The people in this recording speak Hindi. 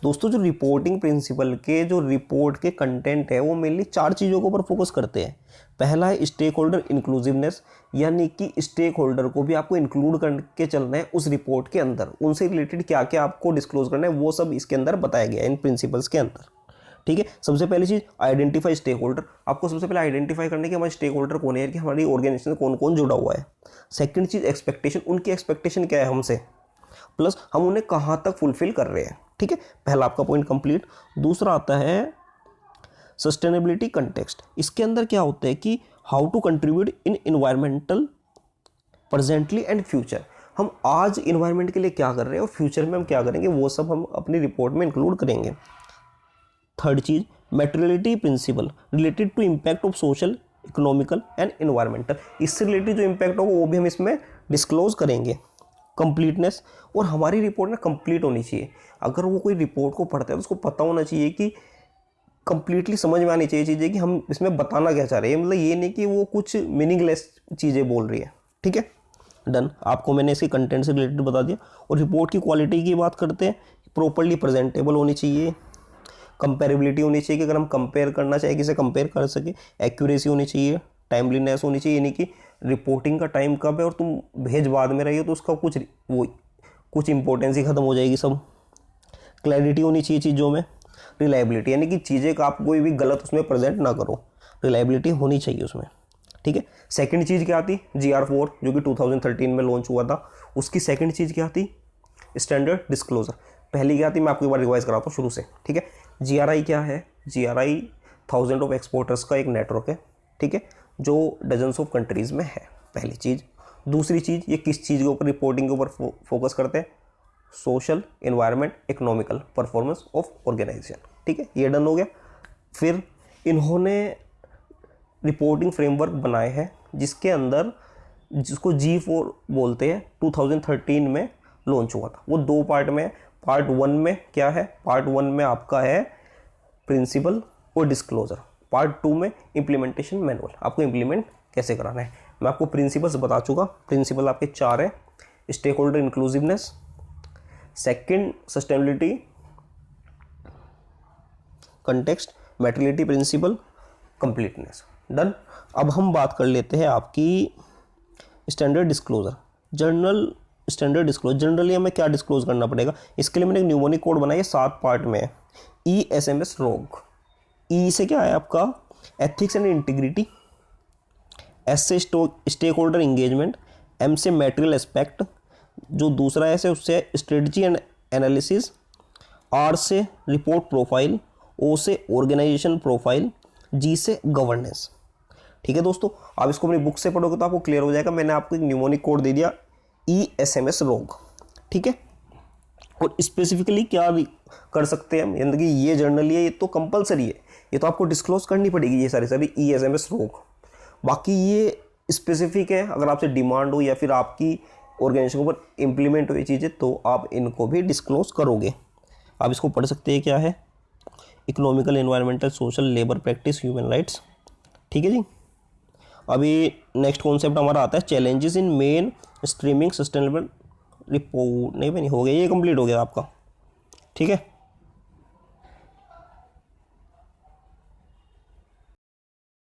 दोस्तों जो रिपोर्टिंग प्रिंसिपल के जो रिपोर्ट के कंटेंट है वो मेनली 4 चीज़ों के ऊपर फोकस करते हैं। पहला है स्टेक होल्डर इंक्लूसिवनेस, यानी कि स्टेक होल्डर को भी आपको इंक्लूड करके चलना है उस रिपोर्ट के अंदर, उनसे रिलेटेड क्या क्या आपको डिस्क्लोज करना है वो सब इसके अंदर बताया गया है इन प्रिंसिपल्स के अंदर। ठीक है, सबसे पहली चीज आइडेंटिफाई स्टेक होल्डर, आपको सबसे पहले आइडेंटिफाई करने के हमारे स्टेक होल्डर कौन है कि हमारी ऑर्गेनाइजेशन कौन कौन जुड़ा हुआ है। सेकंड चीज एक्सपेक्टेशन, उनकी एक्सपेक्टेशन क्या है हमसे, प्लस हम उन्हें कहाँ तक फुलफिल कर रहे हैं। ठीक है, पहला आपका पॉइंट कंप्लीट। दूसरा आता है सस्टेनेबिलिटी कंटेक्स्ट, इसके अंदर क्या होता है कि how to contribute in environmental presently and future, हम आज इन्वायरमेंट के लिए क्या कर रहे हैं और फ्यूचर में हम क्या करेंगे वो सब हम अपनी रिपोर्ट में इंक्लूड करेंगे। थर्ड चीज materiality principle related to impact of social economical and environmental, इससे रिलेटेड जो इम्पैक्ट होगा वो भी हम इसमें डिस्क्लोज करेंगे। कंप्लीटनेस, और हमारी रिपोर्ट ना कंप्लीट होनी चाहिए। अगर वो कोई रिपोर्ट को पढ़ता है तो उसको पता होना चाहिए कि कंप्लीटली समझ में आनी चाहिए चीज़ें कि हम इसमें बताना क्या चाह रहे हैं, मतलब ये नहीं कि वो कुछ मीनिंगलेस चीज़ें बोल रही है। ठीक है, डन, आपको मैंने इसके कंटेंट से रिलेटेड बता दिया। और रिपोर्ट की क्वालिटी की बात करते हैं, प्रॉपर्ली प्रेजेंटेबल होनी चाहिए, कंपेरेबिलिटी होनी चाहिए कि अगर हम कंपेयर करना चाहें किसे कंपेयर कर सके, एक्यूरेसी होनी चाहिए, टाइमलीनेस होनी चाहिए, यानी कि रिपोर्टिंग का टाइम कब है और तुम भेज बाद में रही हो तो उसका कुछ इंपॉर्टेंस ही खत्म हो जाएगी सब। क्लैरिटी होनी चाहिए चीज़ों में, रिलायबिलिटी, यानी कि चीज़ें का आप कोई भी गलत उसमें प्रेजेंट ना करो, रिलायबिलिटी होनी चाहिए उसमें। ठीक है, सेकंड चीज़ क्या आती, GR4 जो कि 2013 में लॉन्च हुआ था, उसकी सेकंड चीज़ क्या आती, स्टैंडर्ड डिस्क्लोजर। पहली क्या आती मैं आपको एक बार रिवाइज कराता हूँ शुरू से। ठीक है, GRI क्या है, GRI 1000 ऑफ एक्सपोर्टर्स का एक नेटवर्क है। ठीक है, जो डजन्स ऑफ कंट्रीज़ में है, पहली चीज़। दूसरी चीज़, ये किस चीज़ के ऊपर, रिपोर्टिंग के ऊपर फोकस करते हैं, social, environment, economical performance of organisation. ठीक है, ये डन हो गया। फिर इन्होंने रिपोर्टिंग फ्रेमवर्क बनाए हैं जिसके अंदर, जिसको G4 बोलते हैं, 2013 में लॉन्च हुआ था। वो 2 पार्ट में, पार्ट 1 में क्या है, पार्ट 1 में आपका है प्रिंसिपल और डिस्क्लोजर, पार्ट 2 में इम्प्लीमेंटेशन मैनुअल, आपको इम्प्लीमेंट कैसे कराना है। मैं आपको प्रिंसिपल्स बता चुका, प्रिंसिपल आपके 4 है, stakeholder inclusiveness, second sustainability context, materiality principle, completeness. Done. अब हम बात कर लेते हैं आपकी standard disclosure, general standard disclosure. Generally हमें क्या डिस्क्लोज करना पड़ेगा, इसके लिए मैंने एक न्यूमोनिक कोड बनाया, 7 पार्ट में है। ESMS रोग, E से क्या है आपका एथिक्स एंड इंटीग्रिटी, S से स्टेक होल्डर इंगेजमेंट, M से मैटेरियल एस्पेक्ट, जो दूसरा है उससे स्ट्रेटजी एंड एनालिसिस, R से रिपोर्ट प्रोफाइल, O से ऑर्गेनाइजेशन प्रोफाइल, G से गवर्नेंस। ठीक है दोस्तों, आप इसको अपनी बुक से पढ़ोगे तो आपको क्लियर हो जाएगा। मैंने आपको एक न्यूमोनिक कोड दे दिया, ESMS रोग। ठीक है, और स्पेसिफिकली क्या कर सकते हैं हम, यानी कि ये जर्नली है, ये तो कंपलसरी है, ये तो आपको डिस्क्लोज करनी पड़ेगी ये सारी ESMS रोग। बाकी ये स्पेसिफिक है, अगर आपसे डिमांड हो या फिर आपकी ऑर्गेनाइजेशन के ऊपर इम्प्लीमेंट हुई चीज़ें तो आप इनको भी डिस्क्लोज करोगे। आप इसको पढ़ सकते हैं, क्या है, economical, environmental, social, labour practice, human rights. ठीक है जी। अभी नेक्स्ट कॉन्सेप्ट हमारा आता है challenges in main streaming sustainable report. नहीं हो गया, ये कंप्लीट हो गया आपका। ठीक है।